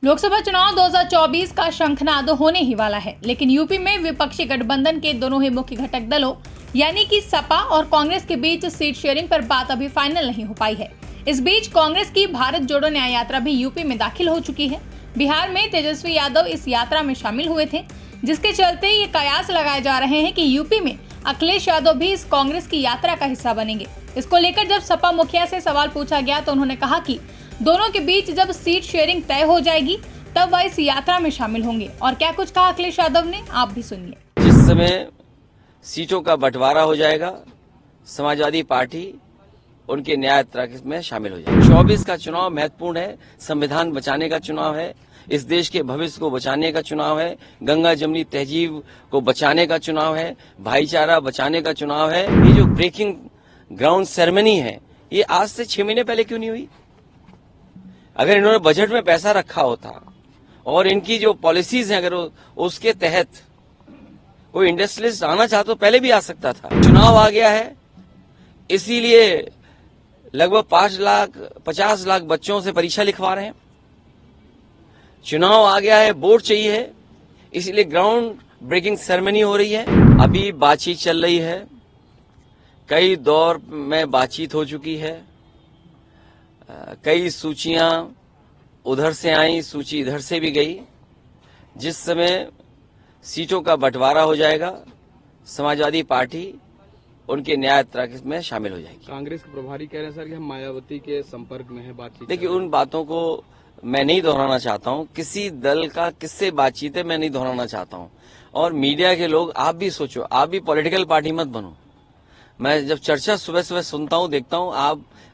लोकसभा चुनाव 2024 का शंखनाद होने ही वाला है, लेकिन यूपी में विपक्षी गठबंधन के दोनों ही मुख्य घटक दलों यानी कि सपा और कांग्रेस के बीच सीट शेयरिंग पर बात अभी फाइनल नहीं हो पाई है। इस बीच कांग्रेस की भारत जोड़ो न्याय यात्रा भी यूपी में दाखिल हो चुकी है। बिहार में तेजस्वी यादव इस यात्रा में शामिल हुए थे, जिसके चलते ये कयास लगाए जा रहे हैं कि यूपी में अखिलेश यादव भी इस कांग्रेस की यात्रा का हिस्सा बनेंगे। इसको लेकर जब सपा मुखिया से सवाल पूछा गया तो उन्होंने कहा कि दोनों के बीच जब सीट शेयरिंग तय हो जाएगी तब वह इस यात्रा में शामिल होंगे। और क्या कुछ कहा अखिलेश यादव ने, आप भी सुनिए। जिस समय सीटों का बंटवारा हो जाएगा, समाजवादी पार्टी उनके न्याय यात्रा में शामिल हो जाएगी। 24 का चुनाव महत्वपूर्ण है, संविधान बचाने का चुनाव है, इस देश के भविष्य को बचाने का चुनाव है, गंगा जमुनी तहजीब को बचाने का चुनाव है, भाईचारा बचाने का चुनाव है। ये जो ब्रेकिंग ग्राउंड सेरेमनी है, ये आज से 6 महीने पहले क्यों नहीं हुई? अगर इन्होंने बजट में पैसा रखा होता और इनकी जो पॉलिसीज हैं अगर उसके तहत कोई इंडस्ट्रियलिस्ट आना चाहता तो पहले भी आ सकता था। चुनाव आ गया है, इसीलिए लगभग 50 लाख बच्चों से परीक्षा लिखवा रहे हैं। चुनाव आ गया है, वोट चाहिए है, इसीलिए ग्राउंड ब्रेकिंग सेरेमनी हो रही है। अभी बातचीत चल रही है, कई दौर में बातचीत हो चुकी है, कई सूचियां उधर से आई, सूची इधर से भी गई। जिस समय सीटों का बंटवारा हो जाएगा, समाजवादी पार्टी उनके न्याय यात्रा में शामिल हो जाएगी। कांग्रेस के प्रभारी कह रहे हैं सर कि हम मायावती के संपर्क में है, बातचीत। देखिए, उन बातों को मैं नहीं दोहराना चाहता हूं। किसी दल का किससे बातचीत है मैं नहीं दोहराना चाहता हूं। और मीडिया के लोग, आप भी सोचो, आप भी पॉलिटिकल पार्टी मत बनो। मैं जब चर्चा सुबह सुबह सुनता हूं, देखता हूं,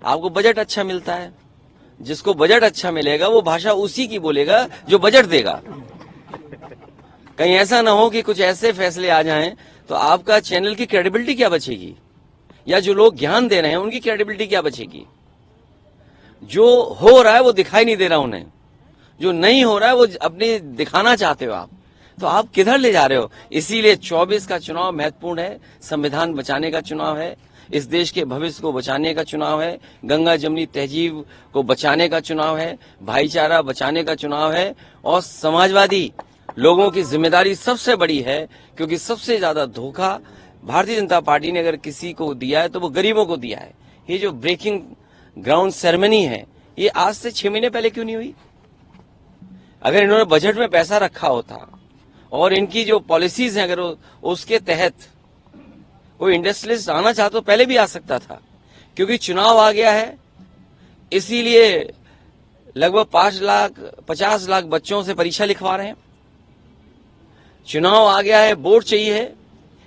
आपको बजट अच्छा मिलता है। जिसको बजट अच्छा मिलेगा वो भाषा उसी की बोलेगा जो बजट देगा। कहीं ऐसा ना हो कि कुछ ऐसे फैसले आ जाएं तो आपका चैनल की क्रेडिबिलिटी क्या बचेगी, या जो लोग ज्ञान दे रहे हैं उनकी क्रेडिबिलिटी क्या बचेगी। जो हो रहा है वो दिखाई नहीं दे रहा उन्हें, जो नहीं हो रहा है वो अपने दिखाना चाहते हो आप, तो आप किधर ले जा रहे हो। इसीलिए 24 का चुनाव महत्वपूर्ण है, संविधान बचाने का चुनाव है, इस देश के भविष्य को बचाने का चुनाव है, गंगा जमुनी तहजीब को बचाने का चुनाव है, भाईचारा बचाने का चुनाव है। और समाजवादी लोगों की जिम्मेदारी सबसे बड़ी है, क्योंकि सबसे ज्यादा धोखा भारतीय जनता पार्टी ने अगर किसी को दिया है तो वो गरीबों को दिया है। ये जो ब्रेकिंग ग्राउंड सेरेमनी है, ये आज से 6 महीने पहले क्यों नहीं हुई? अगर इन्होंने बजट में पैसा रखा होता और इनकी जो पॉलिसीज हैं अगर उसके तहत कोई इंडस्ट्रियलिस्ट आना चाहता तो पहले भी आ सकता था। क्योंकि चुनाव आ गया है, इसीलिए लगभग 50 लाख बच्चों से परीक्षा लिखवा रहे हैं। चुनाव आ गया है, वोट चाहिए है,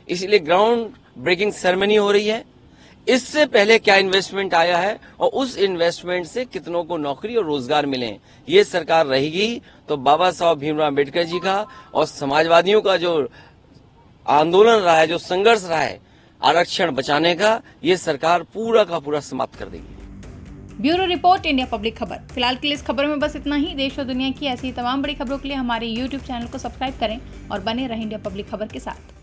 इसीलिए ग्राउंड ब्रेकिंग सेरेमनी हो रही है। इससे पहले क्या इन्वेस्टमेंट आया है और उस इन्वेस्टमेंट से कितनों को नौकरी और रोजगार मिले, ये सरकार रहेगी तो बाबा साहब भीमराव अम्बेडकर जी का और समाजवादियों का जो आंदोलन रहा है, जो संघर्ष रहा है आरक्षण बचाने का, ये सरकार पूरा का पूरा समाप्त कर देगी। ब्यूरो रिपोर्ट, इंडिया पब्लिक खबर। फिलहाल के लिए इस खबर में बस इतना ही। देश और दुनिया की ऐसी तमाम बड़ी खबरों के लिए हमारे YouTube चैनल को सब्सक्राइब करें और बने रहें इंडिया पब्लिक खबर के साथ।